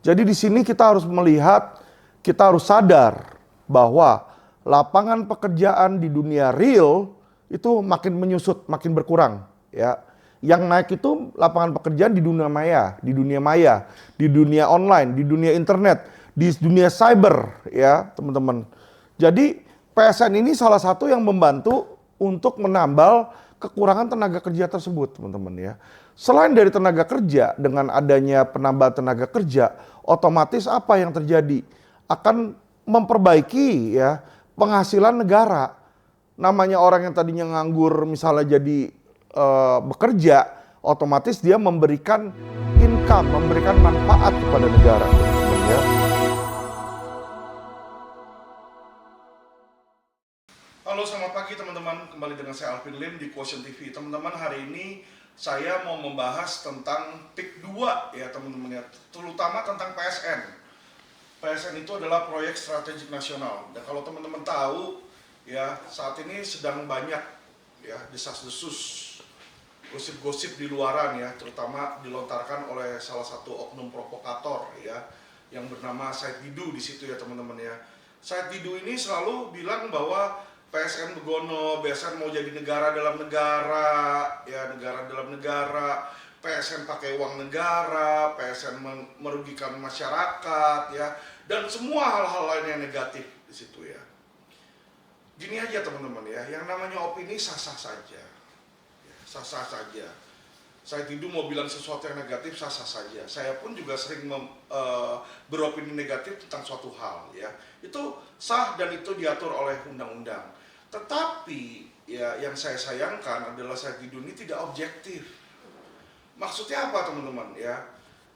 Jadi di sini kita harus melihat, kita harus sadar bahwa lapangan pekerjaan di dunia real itu makin menyusut, makin berkurang, ya. Yang naik itu lapangan pekerjaan di dunia maya, di dunia online, di dunia internet, di dunia cyber, ya, teman-teman. Jadi PSN ini salah satu yang membantu untuk menambal kekurangan tenaga kerja tersebut, teman-teman, ya. Selain dari tenaga kerja, dengan adanya penambahan tenaga kerja, otomatis apa yang terjadi? Akan memperbaiki, ya, penghasilan negara. Namanya orang yang tadinya nganggur misalnya jadi bekerja, otomatis dia memberikan income, memberikan manfaat kepada negara, teman-teman, ya. Halo, selamat pagi teman-teman. Kembali dengan saya Alvin Lim di Quotient TV. Teman-teman, hari ini saya mau membahas tentang PIK 2, ya teman-teman, ya, terutama tentang PSN. PSN itu adalah proyek strategik nasional. Dan kalau teman-teman tahu, ya, saat ini sedang banyak, ya, desas-desus, gosip-gosip di luaran, ya, terutama dilontarkan oleh salah satu oknum provokator, ya, yang bernama Said Didu di situ, ya teman-teman, ya. Said Didu ini selalu bilang bahwa PSN begono, PSN mau jadi negara dalam negara, ya, negara dalam negara, PSN pakai uang negara, PSN merugikan masyarakat, ya, dan semua hal-hal lain yang negatif di situ, ya. Gini aja teman-teman, ya, yang namanya opini sah-sah saja. Sah-sah saja. Saya Didu mau bilang sesuatu yang negatif, sah-sah saja. Saya pun juga sering beropini negatif tentang suatu hal, ya. Itu sah dan itu diatur oleh undang-undang. Tetapi, ya, yang saya sayangkan adalah saya Didu ini tidak objektif. Maksudnya apa, teman-teman, ya?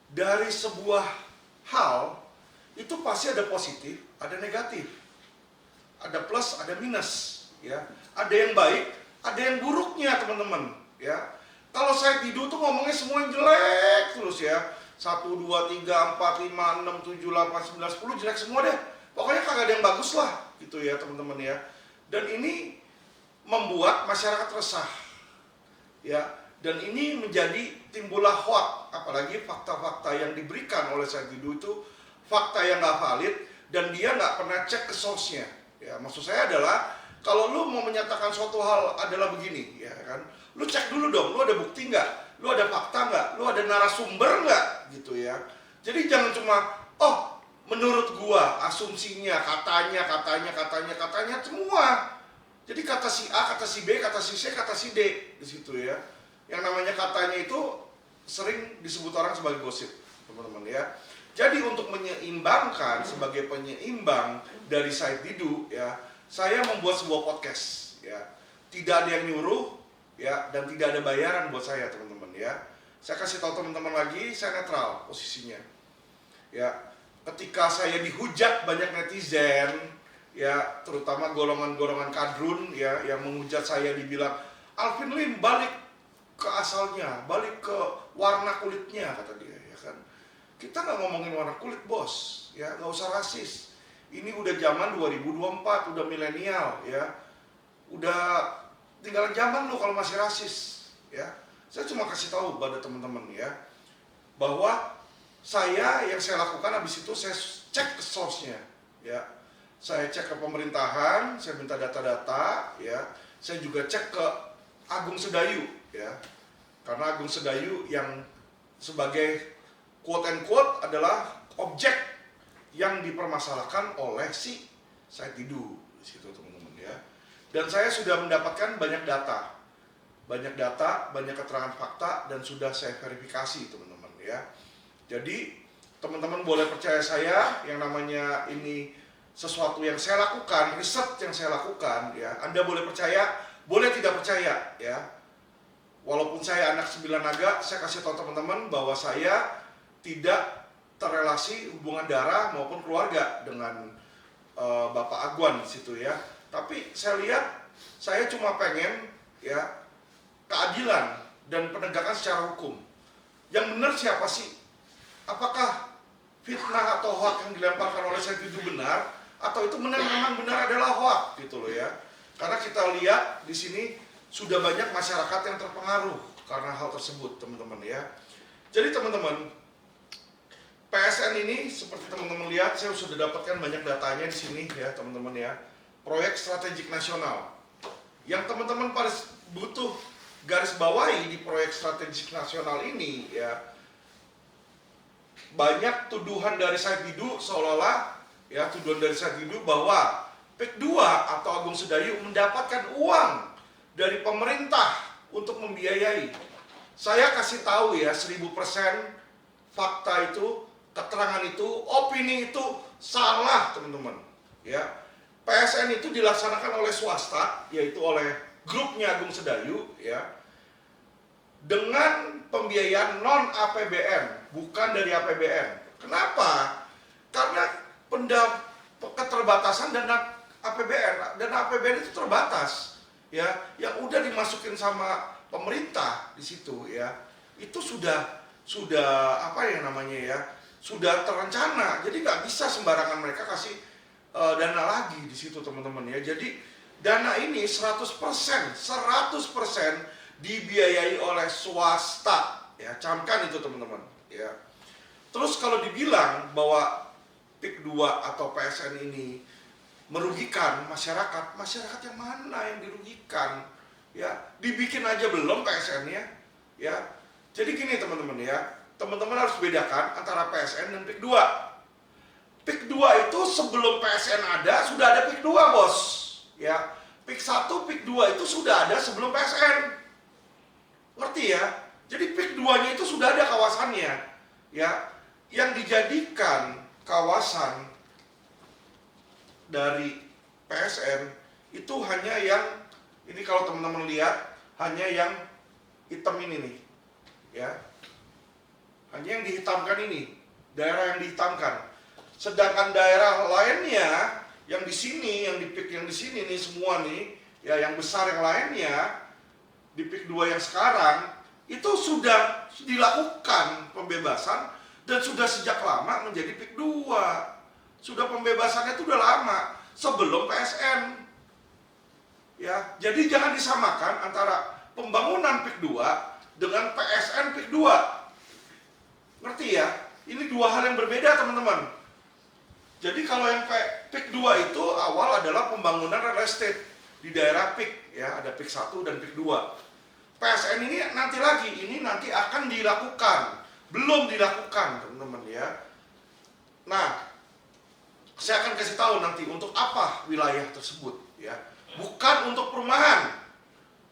Dari sebuah hal itu pasti ada positif, ada negatif. Ada plus, ada minus, ya. Ada yang baik, ada yang buruknya, teman-teman, ya. Kalau saya Didu tuh ngomongnya semua yang jelek terus, ya. 1, 2, 3, 4, 5, 6, 7, 8, 9, 10 jelek semua deh. Pokoknya kagak ada yang bagus lah, gitu ya teman-teman, ya. Dan ini membuat masyarakat resah, ya. Dan ini menjadi timbullah hoax, apalagi fakta-fakta yang diberikan oleh saya Didu itu fakta yang nggak valid dan dia nggak pernah cek ke source-nya. Ya, maksud saya adalah kalau lu mau menyatakan suatu hal adalah begini, ya kan, lu cek dulu dong, lu ada bukti nggak, lu ada fakta nggak, lu ada narasumber nggak, gitu ya. Jadi jangan cuma, oh menurut gua, asumsinya, katanya semua. Jadi kata si A, kata si B, kata si C, kata si D di situ, ya. Yang namanya katanya itu sering disebut orang sebagai gosip, teman-teman, ya. Jadi untuk menyeimbangkan, sebagai penyeimbang dari Said Didu, ya, saya membuat sebuah podcast, ya. Tidak ada yang nyuruh, ya, dan tidak ada bayaran buat saya, teman-teman, ya. Saya kasih tahu teman-teman lagi, saya netral posisinya. Ya, ketika saya dihujat banyak netizen, ya, terutama golongan-golongan kadrun, ya, yang menghujat saya, dibilang, Alvin Lim balik ke asalnya, balik ke warna kulitnya, kata dia, ya kan. Kita nggak ngomongin warna kulit, bos, ya, nggak usah rasis. Ini udah zaman 2024, udah milenial, ya. Udah tinggalan zaman lo kalau masih rasis, ya. Saya cuma kasih tahu pada teman-teman, ya, bahwa yang saya lakukan habis itu saya cek ke source-nya, ya. Saya cek ke pemerintahan, saya minta data-data, ya. Saya juga cek ke Agung Sedayu, ya. Karena Agung Sedayu yang sebagai quote and quote adalah objek yang dipermasalahkan oleh si Said Didu di situ, teman-teman, ya. Dan saya sudah mendapatkan banyak data, banyak keterangan fakta dan sudah saya verifikasi, teman-teman, ya. Jadi teman-teman boleh percaya saya, yang namanya ini sesuatu yang saya lakukan, riset yang saya lakukan, ya. Anda boleh percaya, boleh tidak percaya, ya. Walaupun saya anak 9 naga, saya kasih tahu teman-teman bahwa saya tidak terrelasi hubungan darah maupun keluarga dengan Bapak Agwan di situ, ya. Tapi saya lihat, saya cuma pengen, ya, keadilan dan penegakan secara hukum. Yang benar siapa sih? Apakah fitnah atau hoax yang dilemparkan oleh Said Didu benar, atau itu memang benar adalah hoax, gitu loh, ya. Karena kita lihat di sini sudah banyak masyarakat yang terpengaruh karena hal tersebut, teman-teman, ya. Jadi teman-teman, PSN ini seperti teman-teman lihat, saya sudah dapatkan banyak datanya di sini ya teman-teman ya. Proyek strategik nasional. Yang teman-teman butuh garis bawahi di proyek strategik nasional ini ya, banyak tuduhan dari Saididu seolah-olah ya, tuduhan dari Saididu bahwa PIK 2 atau Agung Sedayu mendapatkan uang dari pemerintah untuk membiayai. Saya kasih tahu ya, 1000% fakta itu, keterangan itu, opini itu salah teman-teman ya. PSN itu dilaksanakan oleh swasta, yaitu oleh grupnya Agung Sedayu ya, dengan pembiayaan non APBN, bukan dari APBN. Kenapa? Karena keterbatasan dana APBN, dana APBN itu terbatas ya, yang udah dimasukin sama pemerintah di situ ya, itu sudah apa ya namanya ya, sudah terencana. Jadi nggak bisa sembarangan mereka kasih dana lagi di situ teman-teman ya. Jadi dana ini 100% dibiayai oleh swasta ya, camkan itu teman-teman ya. Terus kalau dibilang bahwa PIK 2 atau PSN ini merugikan masyarakat, masyarakat yang mana yang dirugikan ya? Dibikin aja belum PSN-nya ya. Jadi gini teman-teman ya, teman-teman harus bedakan antara PSN dan PIK 2. PIK 2 itu sebelum PSN ada, sudah ada PIK 2 bos ya. PIK 1, PIK 2 itu sudah ada sebelum PSN. Ngerti ya? Jadi PIK 2-nya itu sudah ada kawasannya ya. Yang dijadikan kawasan dari PSN itu hanya yang ini, kalau teman-teman lihat hanya yang hitam ini nih ya, hanya yang dihitamkan ini, daerah yang dihitamkan. Sedangkan daerah lainnya yang di sini, yang di PIK yang di sini nih semua nih ya, yang besar yang lainnya di PIK 2 yang sekarang itu sudah dilakukan pembebasan dan sudah sejak lama menjadi PIK 2. Sudah pembebasannya itu udah lama sebelum PSN ya. Jadi jangan disamakan antara pembangunan PIK 2 dengan PSN PIK 2. Ngerti ya? Ini dua hal yang berbeda teman-teman. Jadi kalau yang PIK 2 itu awal adalah pembangunan real estate di daerah PIK ya, ada PIK 1 dan PIK 2. PSN ini nanti lagi, ini nanti akan dilakukan, belum dilakukan teman-teman ya. Nah, saya akan kasih tahu nanti untuk apa wilayah tersebut ya, bukan untuk perumahan.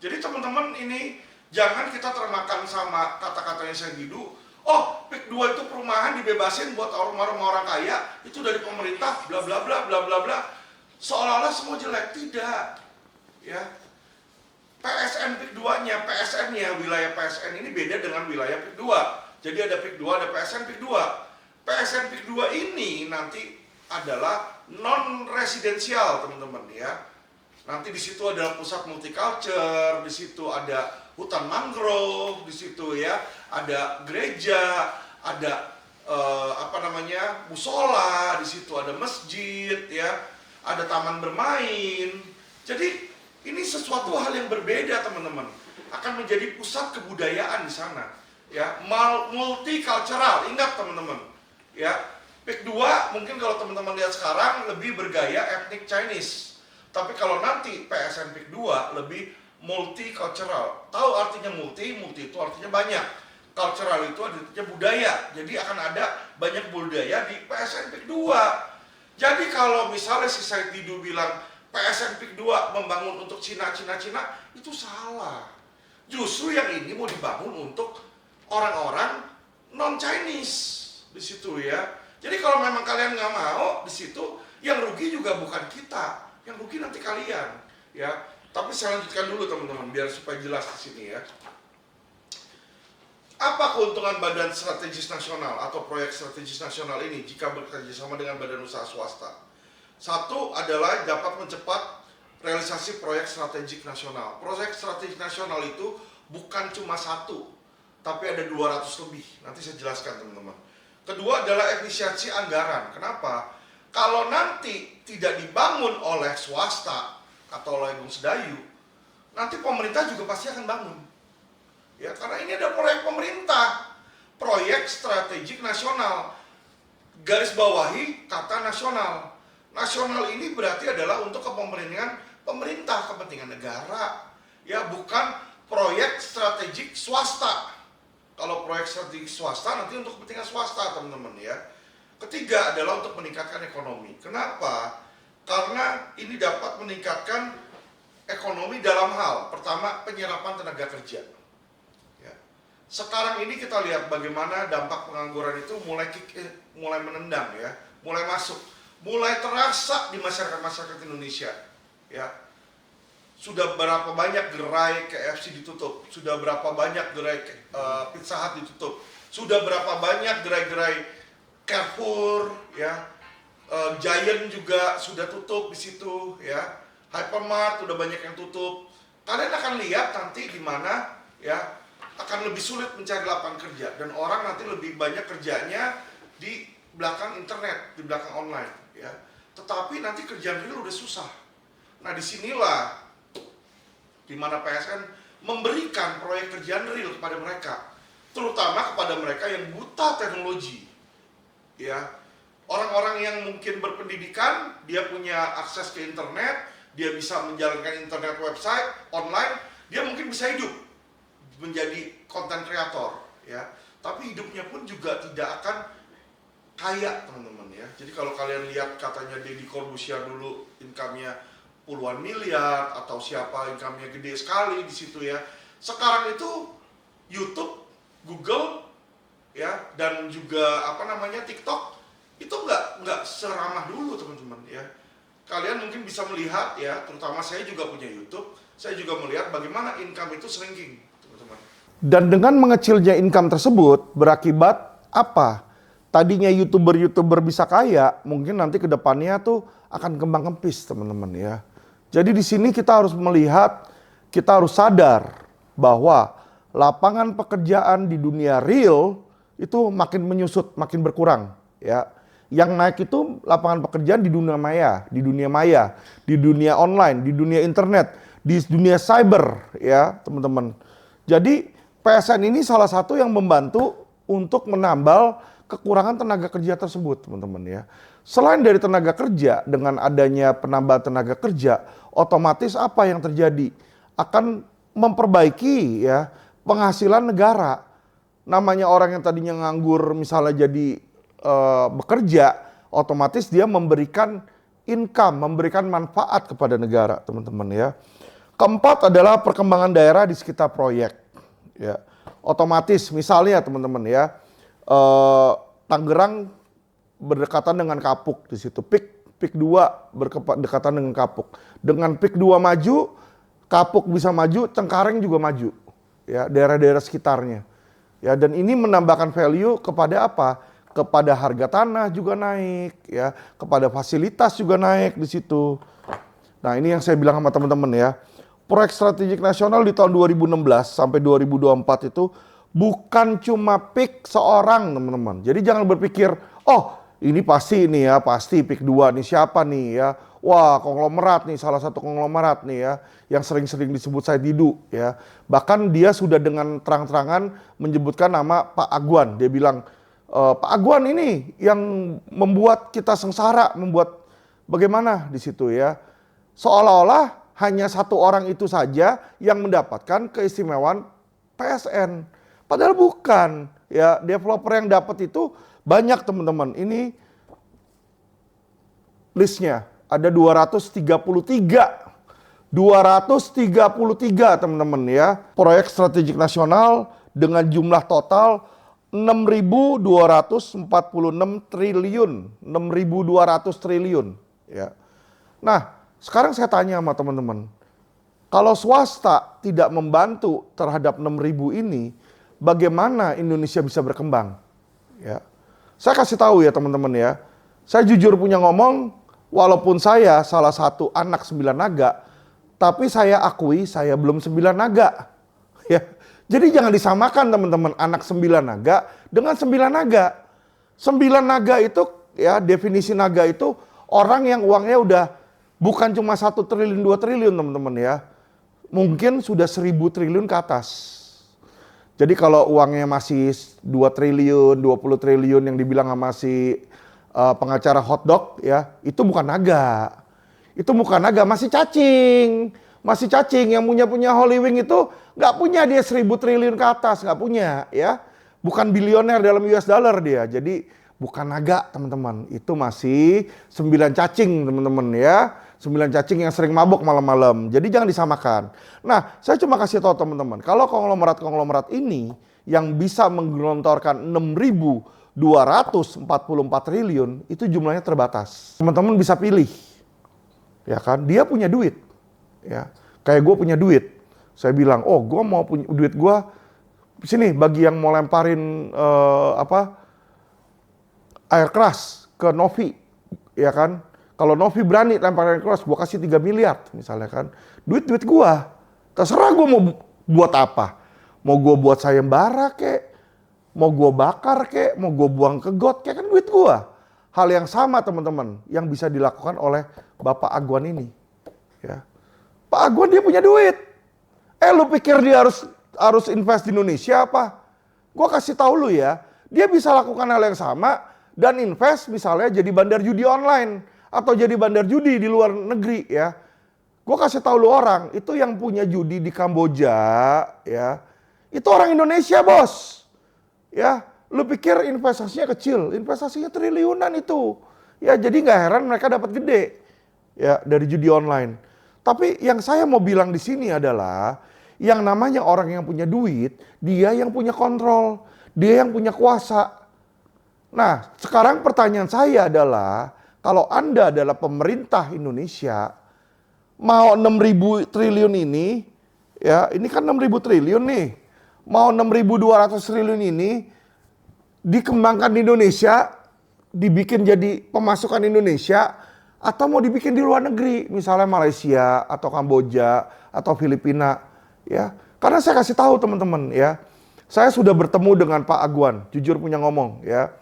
Jadi teman-teman ini jangan kita termakan sama kata-katanya Saididu, oh PIK 2 itu perumahan dibebasin buat orang kaya, itu dari pemerintah bla bla bla bla bla bla, seolah-olah semua jelek. Tidak ya. PSN PIK 2-nya, PSN-nya, wilayah PSN ini beda dengan wilayah PIK 2. Jadi ada PIK 2, ada PSN PIK 2. PSN PIK 2 ini nanti adalah non residensial teman-teman ya. Nanti di situ ada pusat multicultural, di situ ada hutan mangrove, di situ ya ada gereja, ada musola, di situ ada masjid ya, ada taman bermain. Jadi ini sesuatu hal yang berbeda teman-teman. Akan menjadi pusat kebudayaan di sana ya, multicultural. Ingat teman-teman ya, PIK 2 mungkin kalau teman-teman lihat sekarang lebih bergaya ethnic Chinese. Tapi kalau nanti PSN PIK 2 lebih multicultural. Tahu artinya multi itu artinya banyak. Cultural itu artinya budaya. Jadi akan ada banyak budaya di PSN PIK 2. Jadi kalau misalnya si Saididu bilang PSN PIK 2 membangun untuk Cina, itu salah. Justru yang ini mau dibangun untuk orang-orang non-Chinese di situ ya. Jadi kalau memang kalian nggak mau di situ, yang rugi juga bukan kita, yang rugi nanti kalian ya. Tapi saya lanjutkan dulu teman-teman biar supaya jelas di sini ya. Apa keuntungan Badan Strategis Nasional atau proyek strategis nasional ini jika bekerja sama dengan badan usaha swasta? Satu adalah dapat mencepat realisasi proyek strategik nasional. Proyek strategik nasional itu bukan cuma satu, tapi ada 200 lebih. Nanti saya jelaskan teman-teman. Kedua adalah efisiensi anggaran. Kenapa? Kalau nanti tidak dibangun oleh swasta atau oleh Agung Sedayu, nanti pemerintah juga pasti akan bangun. Ya, karena ini ada proyek pemerintah, proyek strategik nasional. garis bawahi kata nasional. Nasional ini berarti adalah untuk kepentingan pemerintah, kepentingan negara, ya, bukan proyek strategik swasta. Kalau proyek strategik swasta nanti untuk kepentingan swasta, teman-teman ya. Ketiga adalah untuk meningkatkan ekonomi. Kenapa? Karena ini dapat meningkatkan ekonomi dalam hal pertama penyerapan tenaga kerja. Ya. Sekarang ini kita lihat bagaimana dampak pengangguran itu mulai menendang ya, mulai masuk, mulai terasa di masyarakat Indonesia. Ya. Sudah berapa banyak gerai KFC ditutup, sudah berapa banyak gerai Pizza Hut ditutup, sudah berapa banyak gerai-gerai Carrefour, ya, Giant juga sudah tutup di situ, ya, Hypermart udah banyak yang tutup. Kalian akan lihat nanti di mana, ya, akan lebih sulit mencari lapangan kerja dan orang nanti lebih banyak kerjanya di belakang internet, di belakang online, ya. Tetapi nanti kerjaan real udah susah. Nah disinilah di mana PSN memberikan proyek kerjaan real kepada mereka, terutama kepada mereka yang buta teknologi. Ya, orang-orang yang mungkin berpendidikan, dia punya akses ke internet, dia bisa menjalankan internet website online, dia mungkin bisa hidup menjadi content creator, ya. Tapi hidupnya pun juga tidak akan kaya, teman-teman ya. Jadi kalau kalian lihat katanya Deddy Corbuzier dulu income-nya puluhan miliar atau siapa income-nya gede sekali di situ ya. Sekarang itu YouTube, Google, ya, dan juga TikTok itu nggak seramah dulu, teman-teman ya. Kalian mungkin bisa melihat ya, terutama saya juga punya YouTube, saya juga melihat bagaimana income itu shrinking, teman-teman. Dan dengan mengecilnya income tersebut berakibat apa? Tadinya YouTuber bisa kaya, mungkin nanti ke depannya tuh akan kembang kempis, teman-teman ya. Jadi di sini kita harus melihat, kita harus sadar bahwa lapangan pekerjaan di dunia real itu makin menyusut, makin berkurang, ya. Yang naik itu lapangan pekerjaan di dunia maya, di dunia online, di dunia internet, di dunia cyber, ya, teman-teman. Jadi PSN ini salah satu yang membantu untuk menambal kekurangan tenaga kerja tersebut, teman-teman ya. Selain dari tenaga kerja, dengan adanya penambahan tenaga kerja, otomatis apa yang terjadi? Akan memperbaiki ya penghasilan negara. Namanya orang yang tadinya nganggur misalnya jadi bekerja, otomatis dia memberikan income, memberikan manfaat kepada negara, teman-teman ya. Keempat adalah perkembangan daerah di sekitar proyek. Ya, otomatis misalnya teman-teman ya, Tangerang berdekatan dengan Kapuk di situ. Pik 2 berdekatan dengan Kapuk. Dengan Pik 2 maju, Kapuk bisa maju, Cengkareng juga maju. Ya, daerah-daerah sekitarnya. Ya, dan ini menambahkan value kepada apa? Kepada harga tanah juga naik, ya, kepada fasilitas juga naik di situ. Nah, ini yang saya bilang sama teman-teman ya. Proyek strategik nasional di tahun 2016 sampai 2024 itu bukan cuma PIK seorang, teman-teman. Jadi jangan berpikir, oh ini pasti nih ya, pasti PIK 2 nih, siapa nih ya. Wah, konglomerat nih, salah satu konglomerat nih ya, yang sering-sering disebut Said Didu ya. Bahkan dia sudah dengan terang-terangan menyebutkan nama Pak Agwan. Dia bilang, Pak Agwan ini yang membuat kita sengsara, membuat bagaimana di situ ya. Seolah-olah hanya satu orang itu saja yang mendapatkan keistimewaan PSN. Padahal bukan. Ya, developer yang dapat itu banyak, teman-teman. Ini listnya ada 233. 233, teman-teman ya. Proyek strategik nasional dengan jumlah total 6.246 triliun. 6.200 triliun ya. Nah, sekarang saya tanya sama teman-teman, kalau swasta tidak membantu terhadap 6.000 ini, bagaimana Indonesia bisa berkembang? Ya, saya kasih tahu ya teman-teman ya, saya jujur punya ngomong, walaupun saya salah satu anak 9 naga, tapi saya akui saya belum 9 naga. Ya, jadi jangan disamakan teman-teman anak 9 naga dengan 9 naga. 9 naga itu ya, definisi naga itu orang yang uangnya udah bukan cuma 1 triliun, 2 triliun teman-teman ya. Mungkin sudah 1.000 triliun ke atas. Jadi kalau uangnya masih 2 triliun, 20 triliun yang dibilang masih pengacara hotdog ya, itu bukan naga. Itu bukan naga, masih cacing. Masih cacing. Yang punya Hollywing itu nggak punya dia 1.000 triliun ke atas, nggak punya ya. Bukan bilioner dalam US dollar dia. Jadi bukan naga teman-teman. Itu masih 9 cacing teman-teman ya. 9 cacing yang sering mabok malam-malam. Jadi jangan disamakan. Nah, saya cuma kasih tahu teman-teman, kalau konglomerat ini yang bisa menggelontorkan 6.244 triliun, itu jumlahnya terbatas. Teman-teman bisa pilih. Ya kan, dia punya duit. Ya, kayak gue punya duit. Saya bilang, oh gue mau punya duit gue. Sini bagi yang mau lemparin air keras ke Novi, ya kan? Kalau Novi berani lemparin air keras, gue kasih 3 miliar misalnya kan. Duit gue. Terserah gue mau buat apa. Mau gue buat sayembara kek, mau gue bakar kek, mau gue buang ke got kek, kan duit gue. Hal yang sama teman-teman yang bisa dilakukan oleh Bapak Agwan ini. Ya. Pak Agwan dia punya duit. Lu pikir dia harus invest di Indonesia apa? Gue kasih tahu lu ya, dia bisa lakukan hal yang sama dan invest misalnya jadi bandar judi online atau jadi bandar judi di luar negeri ya. Gue kasih tahu lu orang, itu yang punya judi di Kamboja ya. Itu orang Indonesia, Bos. Ya, lu pikir investasinya kecil, investasinya triliunan itu. Ya, jadi nggak heran mereka dapat gede ya dari judi online. Tapi yang saya mau bilang di sini adalah yang namanya orang yang punya duit, dia yang punya kontrol, dia yang punya kuasa. Nah, sekarang pertanyaan saya adalah, kalau Anda adalah pemerintah Indonesia, mau 6.000 triliun ini, ya ini kan 6.000 triliun nih, mau 6.200 triliun ini dikembangkan di Indonesia, dibikin jadi pemasukan Indonesia, atau mau dibikin di luar negeri, misalnya Malaysia atau Kamboja atau Filipina, ya. Karena saya kasih tahu teman-teman ya, saya sudah bertemu dengan Pak Agwan, jujur punya ngomong ya.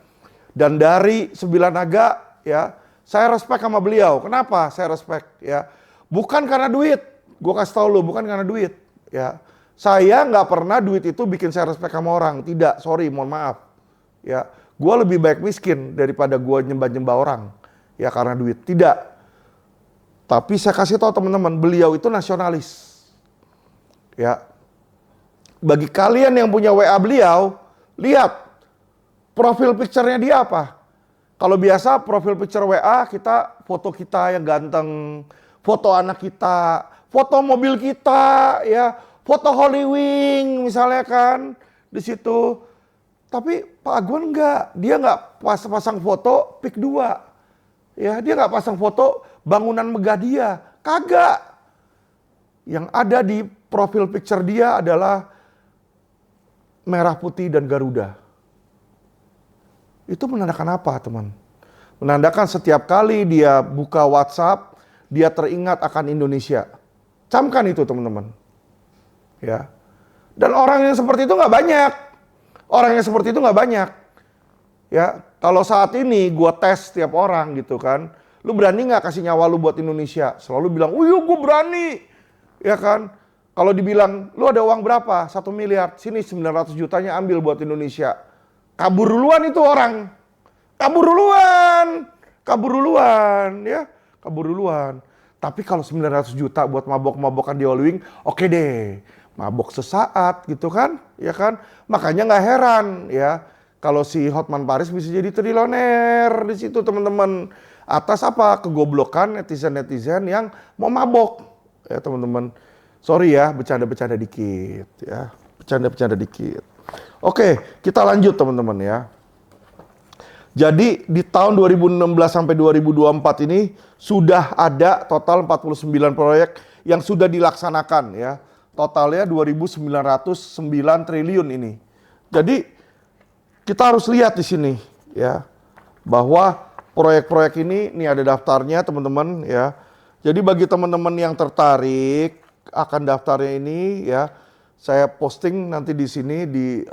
Dan dari 9 naga ya, saya respect sama beliau. Kenapa saya respect ya? Bukan karena duit, gue kasih tahu lu, bukan karena duit ya. Saya nggak pernah duit itu bikin saya respect sama orang, tidak, sorry, mohon maaf ya. Gue lebih baik miskin daripada gue nyembah-nyembah orang. Ya karena duit, tidak. Tapi saya kasih tahu teman-teman, beliau itu nasionalis. Ya. Bagi kalian yang punya WA beliau, lihat profil picture-nya dia apa. Kalau biasa profil picture WA kita foto kita yang ganteng, foto anak kita, foto mobil kita, ya, foto Hollywing misalnya kan di situ. Tapi Pak Agwan enggak, dia enggak pasang foto PIK 2. Ya, dia nggak pasang foto bangunan megah dia, kagak. Yang ada di profil picture dia adalah merah putih dan Garuda. Itu menandakan apa, teman? Menandakan setiap kali dia buka WhatsApp, dia teringat akan Indonesia. Camkan itu, teman-teman. Ya. Dan orang yang seperti itu nggak banyak. Orang yang seperti itu nggak banyak. Ya, kalau saat ini gua tes setiap orang gitu kan, lu berani nggak kasih nyawa lu buat Indonesia? Selalu bilang, iya gue berani, ya kan? Kalau dibilang, lu ada uang berapa? 1 miliar, sini 900 jutanya ambil buat Indonesia. Kabur duluan itu orang, kabur duluan, ya, kabur duluan. Tapi kalau 900 juta buat mabok-mabokan di Hollywing, oke deh, mabok sesaat gitu kan, ya kan? Makanya nggak heran, ya. Kalau si Hotman Paris bisa jadi triliuner di situ teman-teman. Atas apa? Kegoblokan netizen-netizen yang mau mabok. Ya teman-teman. Sorry ya, bercanda-bercanda dikit ya. Bercanda-bercanda dikit. Oke, kita lanjut teman-teman ya. Jadi di tahun 2016 sampai 2024 ini sudah ada total 49 proyek yang sudah dilaksanakan ya. Totalnya 2.909 triliun ini. Jadi kita harus lihat di sini ya, bahwa proyek-proyek ini ada daftarnya teman-teman ya. Jadi bagi teman-teman yang tertarik akan daftarnya ini ya, saya posting nanti di sini di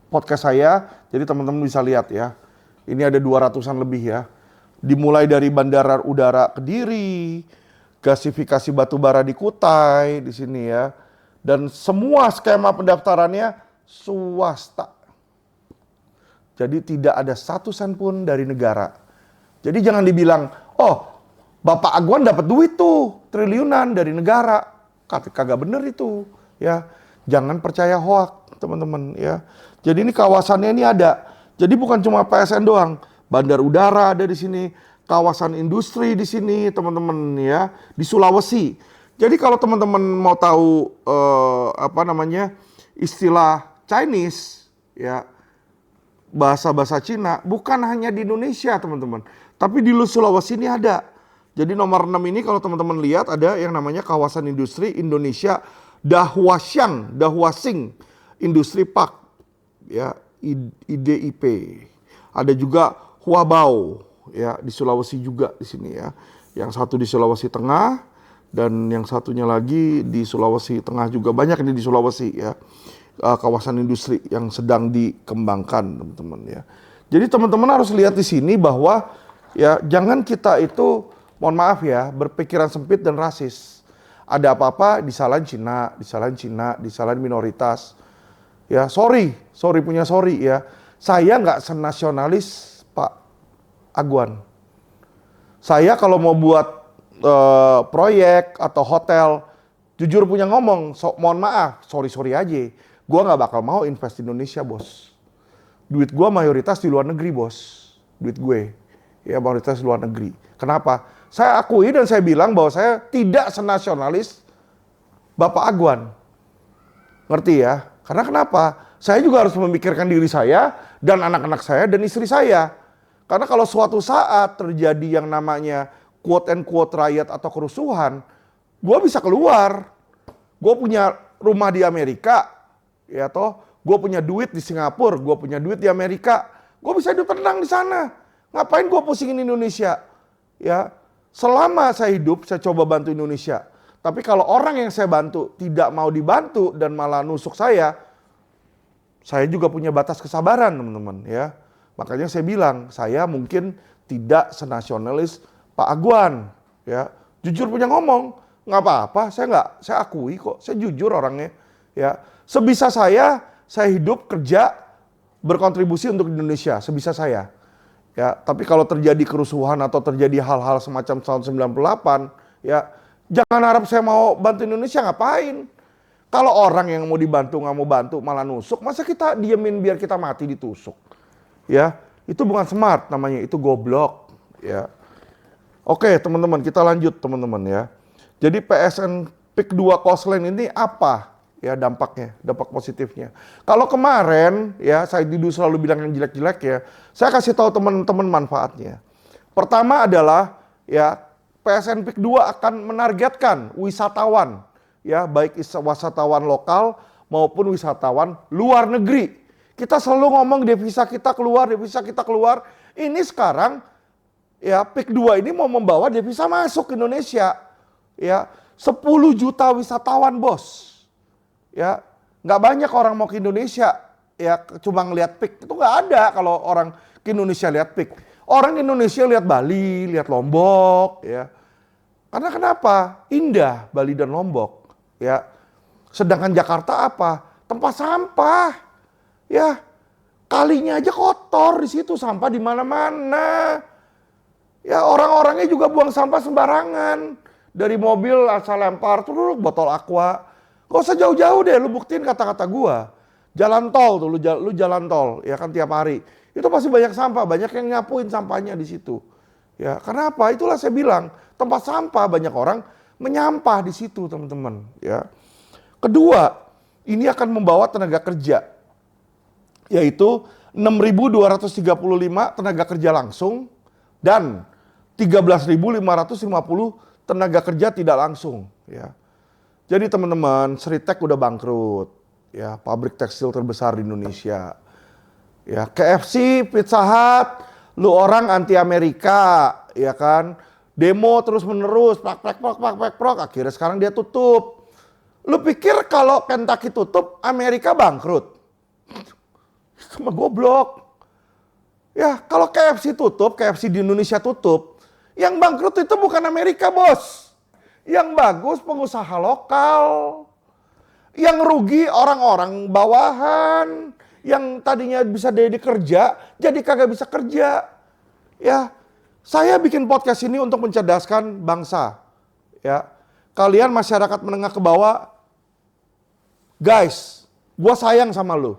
podcast saya. Jadi teman-teman bisa lihat ya. Ini ada 200-an lebih ya. Dimulai dari Bandara Udara Kediri, gasifikasi batubara di Kutai di sini ya. Dan semua skema pendaftarannya swasta. Jadi tidak ada 1 sen pun dari negara. Jadi jangan dibilang, oh Bapak Agwan dapat duit tuh triliunan dari negara. Kagak bener itu, ya. Jangan percaya hoak, teman-teman, ya. Jadi ini kawasannya ini ada. Jadi bukan cuma PSN doang, bandar udara ada di sini, kawasan industri di sini, teman-teman, ya, di Sulawesi. Jadi kalau teman-teman mau tahu istilah Chinese, ya, bahasa-bahasa Cina bukan hanya di Indonesia, teman-teman, tapi di Sulawesi ini ada. Jadi nomor 6 ini kalau teman-teman lihat ada yang namanya kawasan industri Indonesia Dahuasing Industri Park, ya, IDIP. Ada juga Huabao, ya, di Sulawesi juga di sini, ya. Yang satu di Sulawesi Tengah dan yang satunya lagi di Sulawesi Tengah juga, banyak ini di Sulawesi, ya. Kawasan industri yang sedang dikembangkan, teman-teman, ya. Jadi teman-teman harus lihat di sini bahwa, ya, jangan kita itu, mohon maaf ya, berpikiran sempit dan rasis. Ada apa-apa disalahin Cina, disalahin minoritas. Ya, sorry ya. Saya nggak senasionalis Pak Agwan. Saya kalau mau buat proyek atau hotel, jujur punya ngomong, mohon maaf, sorry aja. Gua nggak bakal mau invest di Indonesia, bos. Duit gua mayoritas di luar negeri, bos. Duit gue, ya, mayoritas di luar negeri. Kenapa? Saya akui dan saya bilang bahwa saya tidak senasionalis Bapak Agwan. Ngerti ya? Karena kenapa? Saya juga harus memikirkan diri saya dan anak-anak saya dan istri saya. Karena kalau suatu saat terjadi yang namanya quote and quote riot atau kerusuhan, gue bisa keluar. Gue punya rumah di Amerika, ya toh. Gue punya duit di Singapura, gue punya duit di Amerika. Gue bisa hidup tenang di sana. Ngapain gue pusingin Indonesia? Ya, selama saya hidup, saya coba bantu Indonesia. Tapi kalau orang yang saya bantu tidak mau dibantu dan malah nusuk saya juga punya batas kesabaran, teman-teman, ya. Makanya saya bilang, saya mungkin tidak senasionalis Pak Agwan, ya. Jujur punya ngomong, nggak apa-apa, saya akui kok, saya jujur orangnya, ya. Sebisa saya hidup, kerja, berkontribusi untuk Indonesia, sebisa saya. Ya, tapi kalau terjadi kerusuhan atau terjadi hal-hal semacam tahun 98, ya, jangan harap saya mau bantu Indonesia, ngapain? Kalau orang yang mau dibantu nggak mau bantu malah nusuk, masa kita diemin biar kita mati ditusuk? Ya, itu bukan smart namanya, itu goblok, ya. Oke, teman-teman, kita lanjut, teman-teman, ya. Jadi PSN PIK 2 Coastline ini apa? Ya, dampaknya, dampak positifnya. Kalau kemarin, ya, saya dulu selalu bilang yang jelek-jelek, ya. Saya kasih tahu teman-teman manfaatnya. Pertama adalah, ya, PSN PIK 2 akan menargetkan wisatawan, ya, baik wisatawan lokal maupun wisatawan luar negeri. Kita selalu ngomong devisa kita keluar. Ini sekarang, ya, PIK 2 ini mau membawa devisa masuk ke Indonesia. Ya, 10 juta wisatawan, bos. Ya, nggak banyak orang mau ke Indonesia, ya, cuma ngeliat PIK. Itu nggak ada kalau orang ke Indonesia lihat PIK. Orang ke Indonesia lihat Bali, lihat Lombok, ya. Karena kenapa? Indah Bali dan Lombok, ya. Sedangkan Jakarta apa? Tempat sampah, ya. Kalinya aja kotor di situ, sampah di mana-mana. Ya, orang-orangnya juga buang sampah sembarangan. Dari mobil asal lempar, tuh botol aqua. Gak usah jauh-jauh deh, lu buktiin kata-kata gua. Jalan tol tuh, lu jalan tol, ya kan, tiap hari. Itu pasti banyak sampah, banyak yang nyapuin sampahnya di situ. Ya, karena apa? Itulah saya bilang, tempat sampah banyak orang menyampah di situ, teman-teman, ya. Kedua, ini akan membawa tenaga kerja, yaitu 6.235 tenaga kerja langsung dan 13.550 tenaga kerja tidak langsung, ya. Jadi teman-teman, Sritek udah bangkrut, ya, pabrik tekstil terbesar di Indonesia. Ya, KFC, Pizza Hut, lu orang anti Amerika, ya kan? Demo terus-menerus, prok, akhirnya sekarang dia tutup. Lu pikir kalau Kentucky tutup, Amerika bangkrut? Cuma goblok. Ya, kalau KFC tutup, KFC di Indonesia tutup, yang bangkrut itu bukan Amerika, bos. Yang bagus pengusaha lokal. Yang rugi orang-orang bawahan. yang tadinya bisa jadi kerja, jadi kagak bisa kerja. Ya, saya bikin podcast ini untuk mencerdaskan bangsa. Ya, kalian masyarakat menengah ke bawah, guys, gua sayang sama lu.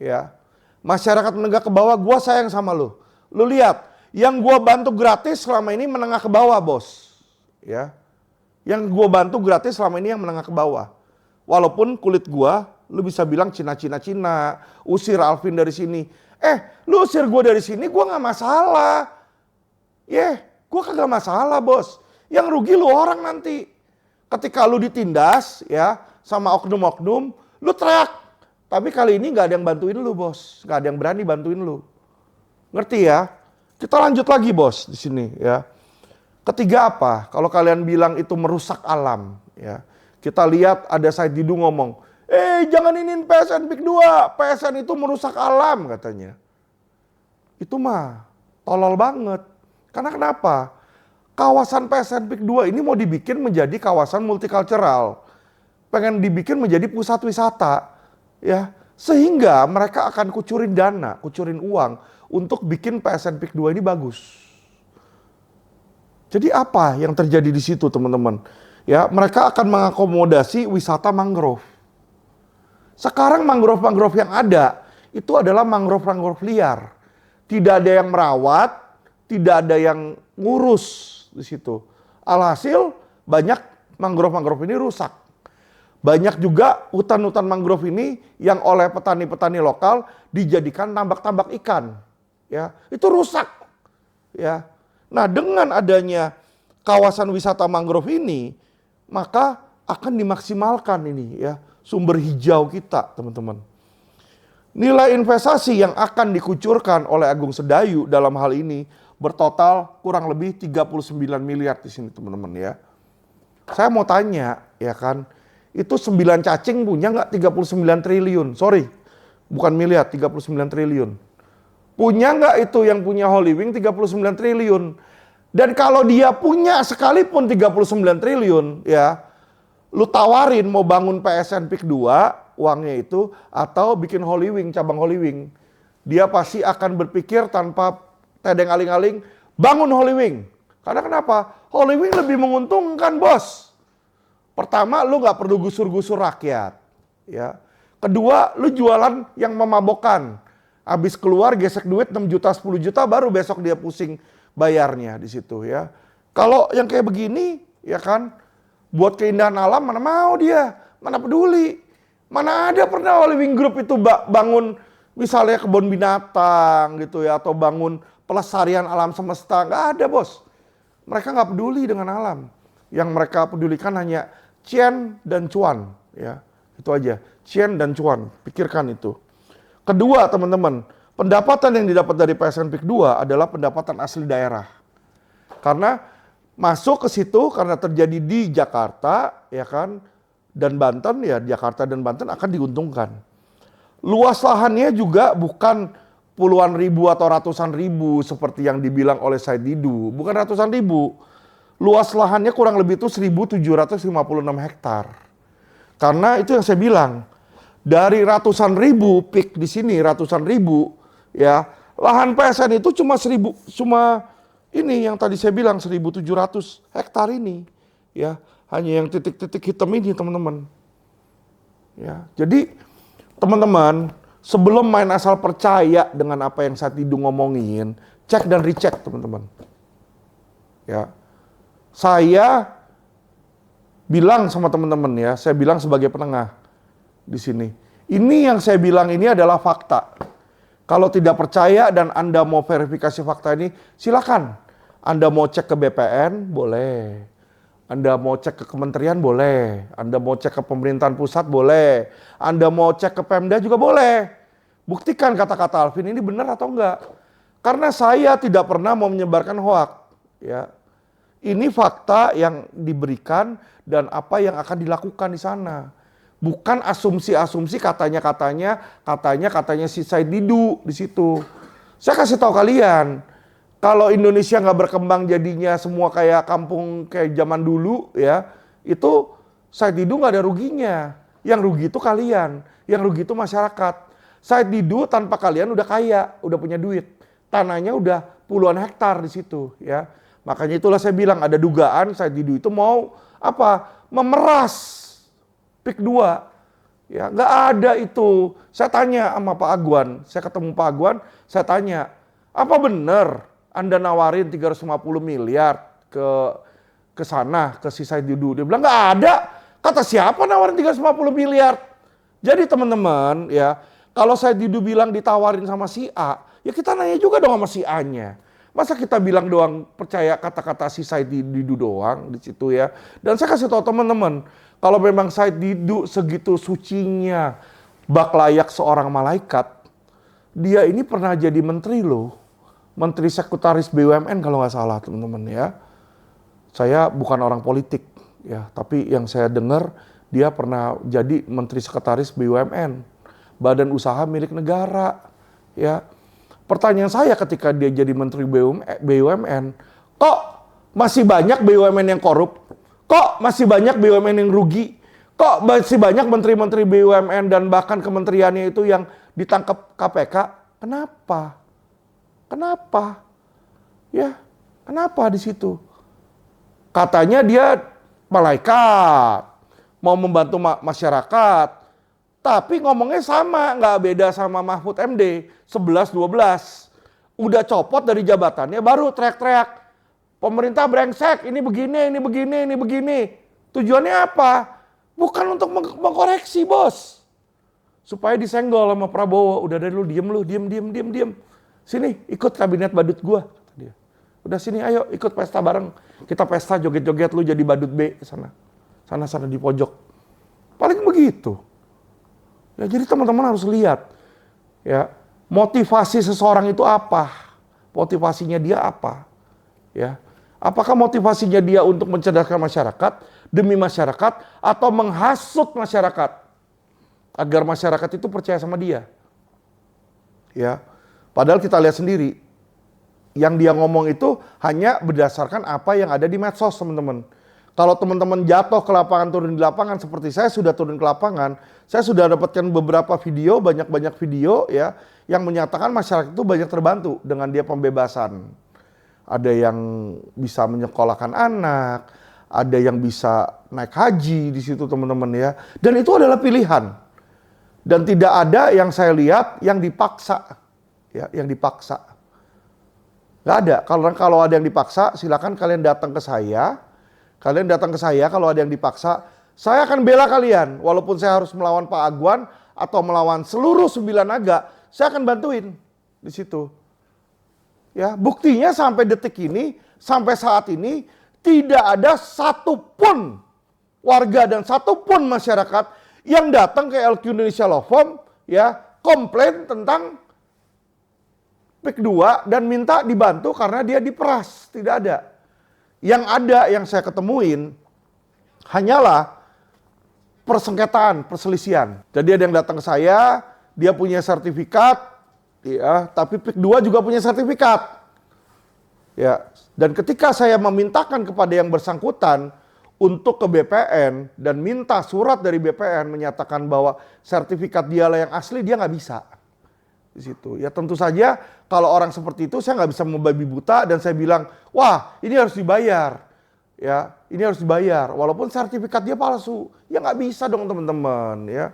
Ya, masyarakat menengah ke bawah, gua sayang sama lu. Lu lihat, yang gua bantu gratis selama ini menengah ke bawah, bos. Ya, yang gua bantu gratis selama ini yang menengah ke bawah. Walaupun kulit gua, lu bisa bilang Cina, usir Alvin dari sini. Lu usir gua dari sini, gua nggak masalah. Gua kagak masalah, bos. Yang rugi lu orang nanti. Ketika lu ditindas, ya, sama oknum-oknum, lu teriak. Tapi kali ini nggak ada yang bantuin lu, bos. Nggak ada yang berani bantuin lu. Ngerti ya? Kita lanjut lagi, bos, di sini, ya. Ketiga apa? Kalau kalian bilang itu merusak alam, ya. Kita lihat ada Said Didu ngomong, jangan iniin PSN Pik 2, PSN itu merusak alam katanya. Itu mah tolol banget. Karena kenapa? Kawasan PSN Pik 2 ini mau dibikin menjadi kawasan multicultural. Pengen dibikin menjadi pusat wisata. Ya, sehingga mereka akan kucurin dana, kucurin uang untuk bikin PSN Pik 2 ini bagus. Jadi apa yang terjadi di situ, teman-teman? Ya, mereka akan mengakomodasi wisata mangrove. Sekarang mangrove-mangrove yang ada itu adalah mangrove-mangrove liar. Tidak ada yang merawat, tidak ada yang ngurus di situ. Alhasil banyak mangrove-mangrove ini rusak. Banyak juga hutan-hutan mangrove ini yang oleh petani-petani lokal dijadikan tambak-tambak ikan. Ya, itu rusak. Ya. Nah, dengan adanya kawasan wisata mangrove ini, maka akan dimaksimalkan ini ya sumber hijau kita, teman-teman. Nilai investasi yang akan dikucurkan oleh Agung Sedayu dalam hal ini bertotal kurang lebih 39 miliar di sini, teman-teman ya. Saya mau tanya, ya kan, itu 9 cacing punya nggak 39 triliun? Sorry, bukan miliar, 39 triliun. Punya nggak itu yang punya Holywing 39 triliun? Dan kalau dia punya sekalipun 39 triliun, ya, lu tawarin mau bangun PSN Pik 2, uangnya itu, atau bikin Holywing, cabang Holywing. Dia pasti akan berpikir tanpa tedeng aling-aling, bangun Holywing. Karena kenapa? Holywing lebih menguntungkan, bos. Pertama, lu nggak perlu gusur-gusur rakyat. Ya. Kedua, lu jualan yang memabokkan. Habis keluar gesek duit 6 juta, 10 juta, baru besok dia pusing bayarnya di situ ya. Kalau yang kayak begini, ya kan, buat keindahan alam mana mau dia, mana peduli. Mana ada pernah Holywing Group itu bangun misalnya kebun binatang gitu ya, atau bangun pelestarian alam semesta, nggak ada, bos. Mereka nggak peduli dengan alam. Yang mereka pedulikan hanya cien dan cuan, ya. Itu aja, cien dan cuan, pikirkan itu. Kedua, teman-teman, pendapatan yang didapat dari PSN Pik 2 adalah pendapatan asli daerah. Karena masuk ke situ karena terjadi di Jakarta, ya kan, dan Banten, ya Jakarta dan Banten akan diuntungkan. Luas lahannya juga bukan puluhan ribu atau ratusan ribu seperti yang dibilang oleh Said Didu, bukan ratusan ribu. Luas lahannya kurang lebih itu 1.756 hektar. Karena itu yang saya bilang, dari ratusan ribu pik di sini, ratusan ribu, ya, lahan PSN itu cuma ini yang tadi saya bilang 1.700 hektar ini, ya, hanya yang titik-titik hitam ini, teman-teman. Ya, jadi teman-teman, sebelum main asal percaya dengan apa yang Said Didu ngomongin, cek dan recheck, teman-teman. Ya, saya bilang sama teman-teman ya, saya bilang sebagai penengah di sini. Ini yang saya bilang ini adalah fakta. Kalau tidak percaya dan Anda mau verifikasi fakta ini, silakan. Anda mau cek ke BPN, boleh. Anda mau cek ke kementerian, boleh. Anda mau cek ke pemerintahan pusat, boleh. Anda mau cek ke Pemda juga boleh. Buktikan kata-kata Alvin ini benar atau enggak. Karena saya tidak pernah mau menyebarkan hoak. Ya. Ini fakta yang diberikan dan apa yang akan dilakukan di sana. Bukan asumsi-asumsi katanya si Said Didu di situ. Saya kasih tahu kalian, kalau Indonesia nggak berkembang jadinya semua kayak kampung kayak zaman dulu ya, itu Said Didu nggak ada ruginya. Yang rugi itu kalian, yang rugi itu masyarakat. Said Didu tanpa kalian udah kaya, udah punya duit. Tanahnya udah puluhan hektar di situ ya. Makanya itulah saya bilang ada dugaan Said Didu itu mau apa? Memeras PIK 2. Ya, nggak ada itu. Saya tanya sama Pak Agwan, saya ketemu Pak Agwan, saya tanya, apa benar Anda nawarin 350 miliar ke sana, ke si Said Didu? Dia bilang nggak ada. Kata siapa nawarin 350 miliar? Jadi teman-teman ya, kalau Said Didu bilang ditawarin sama si A, ya kita nanya juga dong sama si A-nya. Masa kita bilang doang percaya kata-kata si Said Didu doang di situ ya. Dan saya kasih tahu teman-teman, kalau memang Said Didu segitu sucinya, bak layak seorang malaikat, dia ini pernah jadi menteri loh. Menteri Sekretaris BUMN kalau nggak salah teman-teman ya. Saya bukan orang politik ya, tapi yang saya dengar dia pernah jadi Menteri Sekretaris BUMN, Badan Usaha Milik Negara ya. Pertanyaan saya ketika dia jadi Menteri BUMN, kok masih banyak BUMN yang korup? Kok masih banyak BUMN yang rugi? Kok masih banyak menteri-menteri BUMN dan bahkan kementeriannya itu yang ditangkap KPK? Kenapa? Kenapa? Ya, kenapa di situ? Katanya dia malaikat, mau membantu masyarakat. Tapi ngomongnya sama, nggak beda sama Mahfud MD, 11-12. Udah copot dari jabatannya, baru teriak-teriak. Pemerintah brengsek, ini begini, ini begini, ini begini. Tujuannya apa? Bukan untuk mengkoreksi, bos. Supaya disenggol sama Prabowo. Udah dari lu, diem. Sini, ikut kabinet badut gua. Kata dia. Udah sini, ayo ikut pesta bareng. Kita pesta joget-joget, lu jadi badut B sana. Sana di pojok. Paling begitu. Ya, jadi teman-teman harus lihat ya, motivasi seseorang itu apa? Motivasinya dia apa? Ya. Apakah motivasinya dia untuk mencerdaskan masyarakat, demi masyarakat, atau menghasut masyarakat agar masyarakat itu percaya sama dia? Ya. Padahal kita lihat sendiri, yang dia ngomong itu hanya berdasarkan apa yang ada di medsos, teman-teman. Kalau teman-teman jatuh ke lapangan, turun di lapangan, seperti saya sudah turun ke lapangan, saya sudah dapatkan beberapa video, banyak video ya, yang menyatakan masyarakat itu banyak terbantu dengan dia pembebasan. Ada yang bisa menyekolahkan anak, ada yang bisa naik haji di situ teman-teman ya. Dan itu adalah pilihan. Dan tidak ada yang saya lihat yang dipaksa, ya, yang dipaksa. Nggak ada. Kalau ada yang dipaksa, silakan kalian datang ke saya. Kalian datang ke saya kalau ada yang dipaksa, saya akan bela kalian. Walaupun saya harus melawan Pak Agwan atau melawan seluruh 9 naga, saya akan bantuin di situ. Ya, buktinya sampai detik ini, sampai saat ini tidak ada satupun warga dan satupun masyarakat yang datang ke LQ Indonesia Law Firm ya, komplain tentang PIK 2 dan minta dibantu karena dia diperas. Tidak ada. Yang ada yang saya ketemuin hanyalah persengketaan, perselisihan. Jadi ada yang datang ke saya, dia punya sertifikat, ya, tapi PIK 2 juga punya sertifikat. Ya, dan ketika saya memintakan kepada yang bersangkutan untuk ke BPN dan minta surat dari BPN menyatakan bahwa sertifikat dialah yang asli, dia nggak bisa. Di situ. Ya tentu saja kalau orang seperti itu saya nggak bisa membabi buta dan saya bilang, wah ini harus dibayar, ya ini harus dibayar, walaupun sertifikat dia palsu, ya nggak bisa dong teman-teman, ya.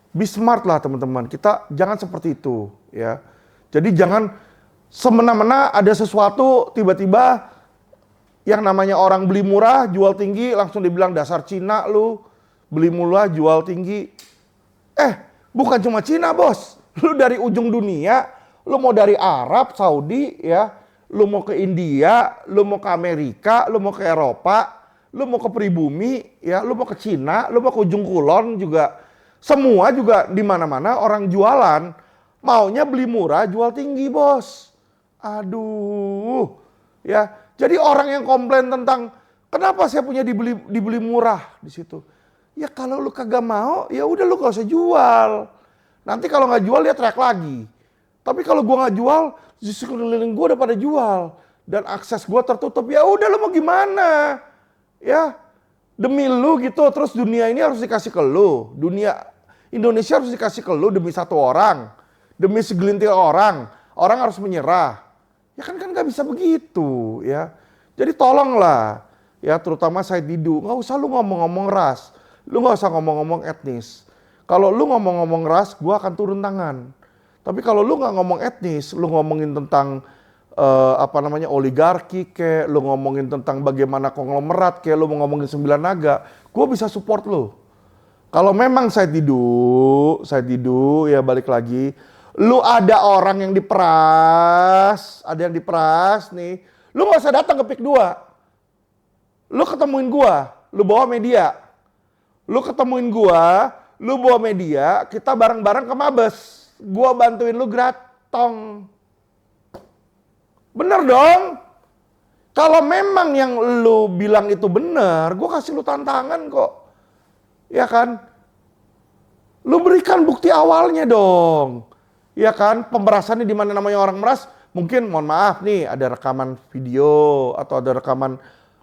Be smart lah teman-teman, kita jangan seperti itu, ya. Jadi jangan semena-mena ada sesuatu tiba-tiba yang namanya orang beli murah jual tinggi langsung dibilang dasar Cina lu, beli murah jual tinggi. Bukan cuma Cina bos. Lu dari ujung dunia, lu mau dari Arab, Saudi, ya, lu mau ke India, lu mau ke Amerika, lu mau ke Eropa, lu mau ke pribumi, ya, lu mau ke Cina, lu mau ke ujung kulon juga. Semua juga di mana-mana orang jualan maunya beli murah, jual tinggi, bos. Aduh. Ya, jadi orang yang komplain tentang kenapa saya punya dibeli murah di situ. Ya kalau lu kagak mau, ya udah lu gak usah jual. Nanti kalau nggak jual dia teriak lagi. Tapi kalau gua nggak jual, justru keliling gua udah pada jual dan akses gua tertutup. Ya udah lu mau gimana? Ya demi lu gitu. Terus dunia ini harus dikasih ke lu. Dunia Indonesia harus dikasih ke lu demi satu orang, demi segelintir orang harus menyerah. Ya kan nggak bisa begitu ya. Jadi tolonglah ya, terutama Said Didu, nggak usah lu ngomong-ngomong ras, lu nggak usah ngomong-ngomong etnis. Kalau lu ngomong-ngomong ras, gua akan turun tangan. Tapi kalau lu nggak ngomong etnis, lu ngomongin tentang oligarki kayak, lu ngomongin tentang bagaimana konglomerat kayak, lu mau ngomongin 9 naga, gua bisa support lu. Kalau memang Said Didu ya balik lagi, lu ada orang yang diperas, nih, lu nggak usah datang ke PIK 2. Lu ketemuin gua, lu bawa media. Lu ketemuin gua, lu bawa media, kita bareng-bareng ke Mabes. Gua bantuin lu gratong. Bener dong? Kalau memang yang lu bilang itu bener, gua kasih lu tantangan kok. Ya kan? Lu berikan bukti awalnya dong. Ya kan? Pemerasannya di mana namanya orang meras, mungkin mohon maaf nih ada rekaman video atau ada rekaman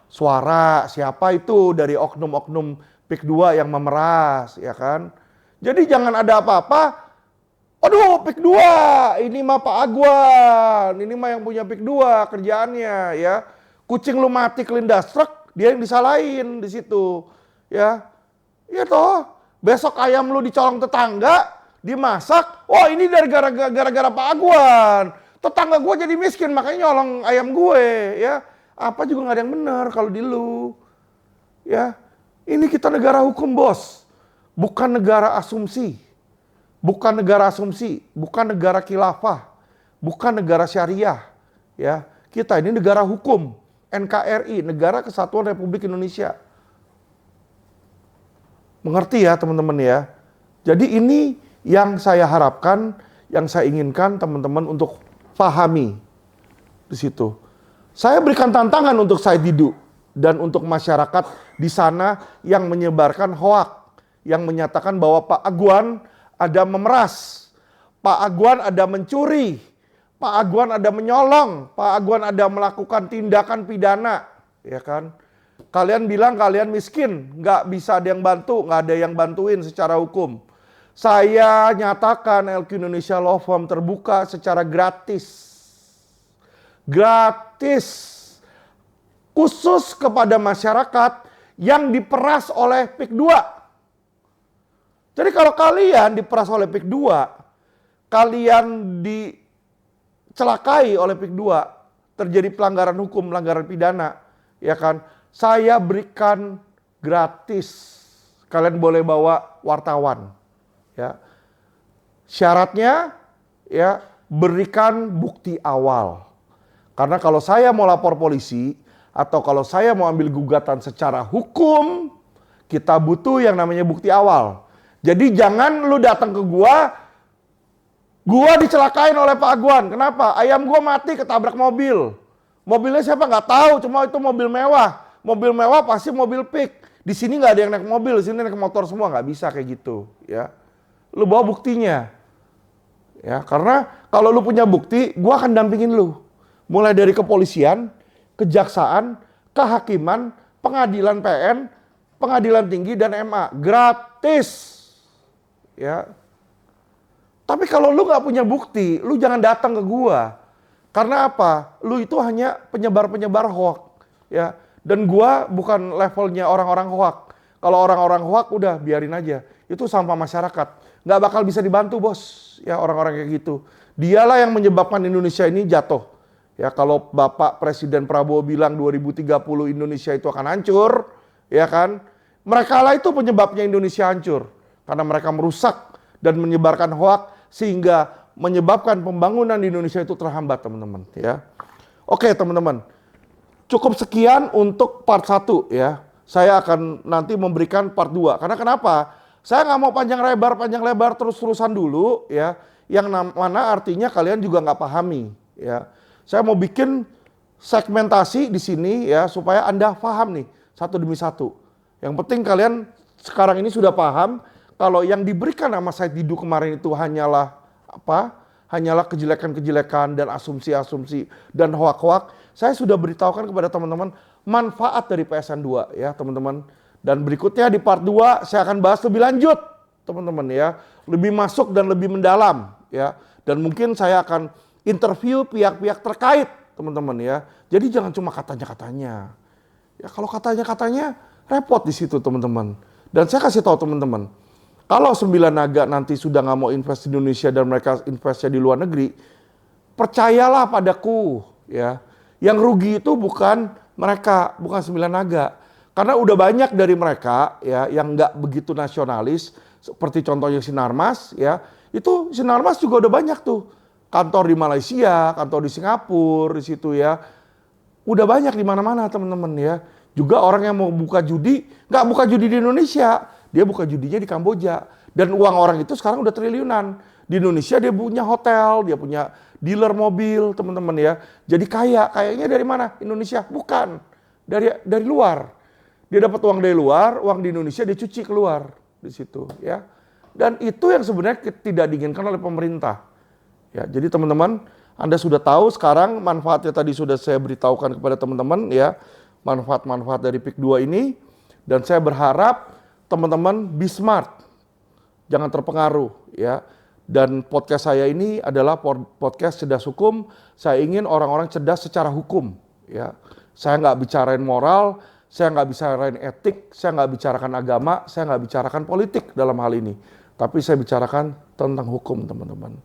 suara siapa itu dari oknum-oknum PIK 2 yang memeras, ya kan? Jadi jangan ada apa-apa. Aduh, PIK 2, ini mah Pak Agwan, ini mah yang punya PIK 2 kerjaannya, ya. Kucing lu mati kelindas truk, dia yang disalahin di situ, ya. Ya toh, besok ayam lu dicolong tetangga, dimasak, oh ini dari gara-gara Pak Agwan. Tetangga gue jadi miskin, makanya nyolong ayam gue, ya. Apa juga gak ada yang benar kalau di lu. Ya, ini kita negara hukum, bos. Bukan negara asumsi. Bukan negara asumsi, bukan negara khilafah, bukan negara syariah. Ya, kita ini negara hukum, NKRI, Negara Kesatuan Republik Indonesia. Mengerti ya teman-teman ya. Jadi ini yang saya harapkan, yang saya inginkan teman-teman untuk pahami di situ. Saya berikan tantangan untuk Said Didu dan untuk masyarakat di sana yang menyebarkan hoak, yang menyatakan bahwa Pak Agwan ada memeras, Pak Agwan ada mencuri, Pak Agwan ada menyolong, Pak Agwan ada melakukan tindakan pidana, ya kan? Kalian bilang kalian miskin, nggak bisa ada yang bantu, nggak ada yang bantuin secara hukum. Saya nyatakan LQ Indonesia Law Firm terbuka secara gratis. Gratis. Khusus kepada masyarakat yang diperas oleh PIK 2. Jadi kalau kalian diperas oleh PIK 2, kalian dicelakai oleh PIK 2, terjadi pelanggaran hukum, pelanggaran pidana, ya kan? Saya berikan gratis. Kalian boleh bawa wartawan. Ya. Syaratnya ya berikan bukti awal. Karena kalau saya mau lapor polisi atau kalau saya mau ambil gugatan secara hukum, kita butuh yang namanya bukti awal. Jadi jangan lu datang ke gua dicelakain oleh Pak Agwan. Kenapa? Ayam gua mati ketabrak mobil. Mobilnya siapa nggak tahu, cuma itu mobil mewah. Mobil mewah pasti mobil PIK. Di sini nggak ada yang naik mobil, di sini naik motor semua, nggak bisa kayak gitu, ya. Lu bawa buktinya, ya. Karena kalau lu punya bukti, gua akan dampingin lu. Mulai dari kepolisian, kejaksaan, kehakiman, pengadilan PN, pengadilan tinggi dan MA, gratis, ya. Tapi kalau lu nggak punya bukti, lu jangan datang ke gua. Karena apa? Lu itu hanya penyebar-penyebar hoak, ya. Dan gua bukan levelnya orang-orang hoak. Kalau orang-orang hoak udah biarin aja. Itu sampah masyarakat. Nggak bakal bisa dibantu, bos. Ya orang-orang kayak gitu. Dialah yang menyebabkan Indonesia ini jatuh. Ya kalau Bapak Presiden Prabowo bilang 2030 Indonesia itu akan hancur, ya kan? Mereka lah itu penyebabnya Indonesia hancur. Karena mereka merusak dan menyebarkan hoak sehingga menyebabkan pembangunan di Indonesia itu terhambat, teman-teman, ya. Oke, teman-teman. Cukup sekian untuk part 1 ya. Saya akan nanti memberikan part 2. Karena kenapa? Saya nggak mau panjang lebar terus-terusan dulu ya. Yang mana artinya kalian juga nggak pahami ya. Saya mau bikin segmentasi di sini ya supaya Anda paham nih satu demi satu. Yang penting kalian sekarang ini sudah paham kalau yang diberikan nama Said Didu kemarin itu hanyalah apa? Hanyalah kejelekan-kejelekan dan asumsi-asumsi dan hoak-hoak. Saya sudah beritahukan kepada teman-teman manfaat dari PSN 2 ya teman-teman. Dan berikutnya di part 2 saya akan bahas lebih lanjut teman-teman ya, lebih masuk dan lebih mendalam ya. Dan mungkin saya akan interview pihak-pihak terkait, teman-teman ya. Jadi jangan cuma katanya-katanya. Ya kalau katanya-katanya repot di situ, teman-teman. Dan saya kasih tahu teman-teman, kalau 9 naga nanti sudah nggak mau invest di Indonesia dan mereka investnya di luar negeri, percayalah padaku ya. Yang rugi itu bukan mereka, bukan 9 naga. Karena udah banyak dari mereka ya yang nggak begitu nasionalis, seperti contohnya Sinarmas ya. Itu Sinarmas juga udah banyak tuh. Kantor di Malaysia, kantor di Singapura, di situ ya. Udah banyak di mana-mana teman-teman ya. Juga orang yang mau buka judi, nggak buka judi di Indonesia. Dia buka judinya di Kamboja. Dan uang orang itu sekarang udah triliunan. Di Indonesia dia punya hotel, dia punya dealer mobil, teman-teman ya. Jadi kayaknya dari mana? Indonesia? Bukan. Dari luar. Dia dapat uang dari luar, uang di Indonesia dia cuci keluar di situ ya. Dan itu yang sebenarnya tidak diinginkan oleh pemerintah. Ya, jadi teman-teman, Anda sudah tahu sekarang manfaatnya tadi sudah saya beritahukan kepada teman-teman ya. Manfaat-manfaat dari PIK 2 ini, dan saya berharap teman-teman be smart. Jangan terpengaruh ya. Dan podcast saya ini adalah podcast cerdas hukum. Saya ingin orang-orang cerdas secara hukum ya. Saya nggak bicarain moral, saya nggak bicarain etik, saya nggak bicarakan agama, saya nggak bicarakan politik dalam hal ini. Tapi saya bicarakan tentang hukum, teman-teman.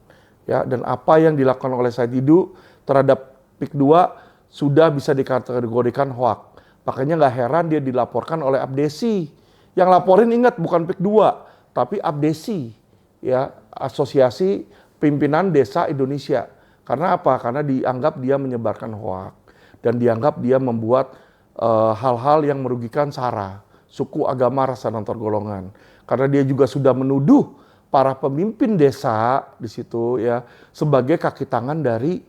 Ya, dan apa yang dilakukan oleh Said Didu terhadap PIK 2 sudah bisa dikategorikan hoak. Makanya nggak heran dia dilaporkan oleh Abdesi. Yang laporin ingat bukan PIK 2, tapi Abdesi, ya, Asosiasi Pimpinan Desa Indonesia. Karena apa? Karena dianggap dia menyebarkan hoak dan dianggap dia membuat hal-hal yang merugikan SARA, suku, agama, ras, dan antar golongan. Karena dia juga sudah menuduh para pemimpin desa di situ ya sebagai kaki tangan dari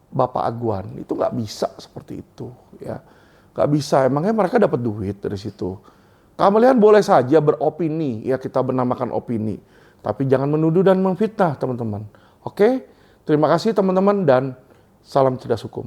Bapak Aguan. Itu nggak bisa seperti itu ya, nggak bisa. Emangnya mereka dapat duit dari situ? Kalian boleh saja beropini ya, kita bernamakan opini, tapi jangan menuduh dan memfitnah, teman-teman. Oke, terima kasih teman-teman dan salam cerdas hukum.